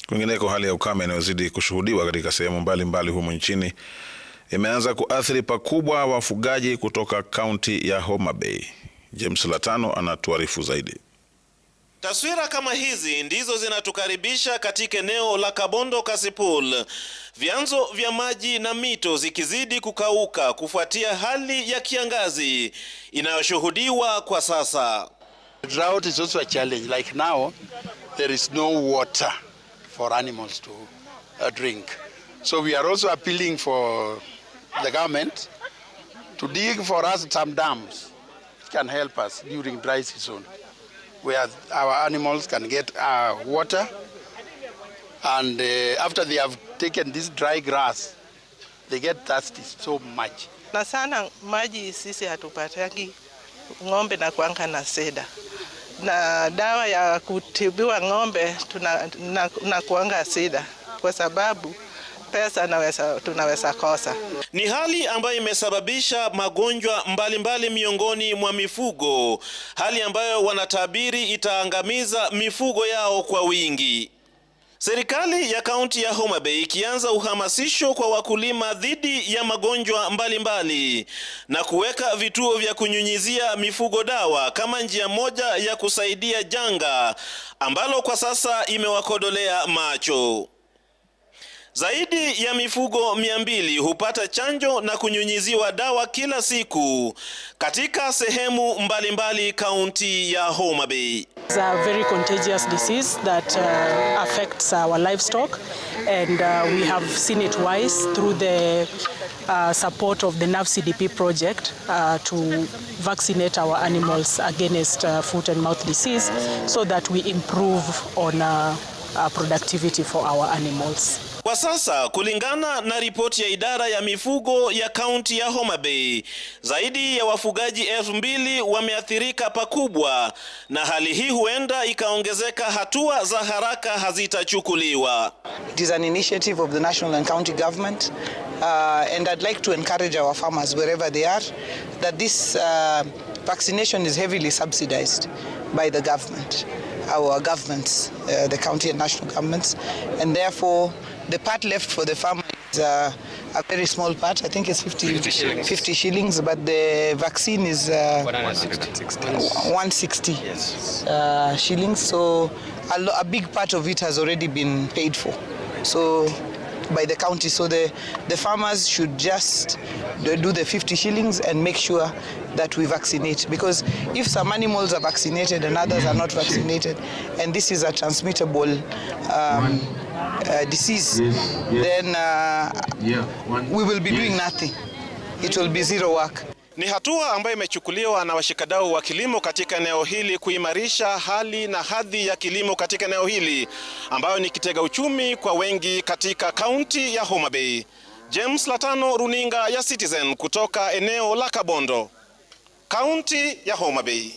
Kwingineko, hali ya ukame inayozidi kushuhudiwa katika sehemu mbalimbali humu nchini imeanza kuathiri pakubwa wafugaji kutoka kaunti ya Homa Bay. James Latano anatuarifu zaidi. Taswira kama hizi ndizo zinatukaribisha katika eneo la Kabondo Kasipul, vyanzo vya maji na mito zikizidi kukauka kufuatia hali ya kiangazi inayoshuhudiwa kwa sasa. Drought is also a challenge. Like now, there is no water for animals to drink. So we are also appealing for the government to dig for us some dams that can help us during dry season, where our animals can get water, and after they have taken this dry grass, they get thirsty so much. Na sana maji sisi hatupataki, ng'ombe na kuanga na seda. Na dawa ya kutibiwa ng'ombe na kuanga seda kwa sababu pesa tunaweza kosa. Ni hali ambayo imesababisha magonjwa mbalimbali miongoni mwa mifugo, hali ambayo wanatabiri itaangamiza mifugo yao kwa wingi. Serikali ya kaunti ya Homa Bay ikianza uhamasisho kwa wakulima dhidi ya magonjwa mbalimbali na kuweka vituo vya kunyunyizia mifugo dawa kama njia moja ya kusaidia janga ambalo kwa sasa imewakodolea macho. Zaidi ya mifugo 200 hupata chanjo na kunyunyiziwa dawa kila siku katika sehemu mbalimbali kaunti ya Homa Bay. It's a very contagious disease that affects our livestock, and we have seen it twice through the support of the NAV-CDP project to vaccinate our animals against foot and mouth disease so that we improve on productivity for our animals. Kwa sasa, kulingana na ripoti ya idara ya mifugo ya kaunti ya Homa Bay, zaidi ya wafugaji 2000 wameathirika pakubwa, na hali hii huenda ikaongezeka hatua za haraka hazitachukuliwa. It is an initiative of the national and county government, and I'd like to encourage our farmers wherever they are that this vaccination is heavily subsidized by the government, our governments, the county and national governments, and therefore the part left for the farmer is a very small part. I think it's 50 shillings, but the vaccine is 160 shillings. So a big part of it has already been paid for, so by the county. So the farmers should just do the 50 shillings and make sure that we vaccinate, because if some animals are vaccinated and others are not vaccinated, and this is a transmittable disease, then we will be doing nothing. It will be zero work. Ni hatua ambayo imechukuliwa na washikadau wa kilimo katika eneo hili kuimarisha hali na hadhi ya kilimo katika eneo hili ambayo ni kitega uchumi kwa wengi katika kaunti ya Homa Bay. James Latano, runinga ya Citizen kutoka eneo la Kabondo, kaunti ya Homa Bay.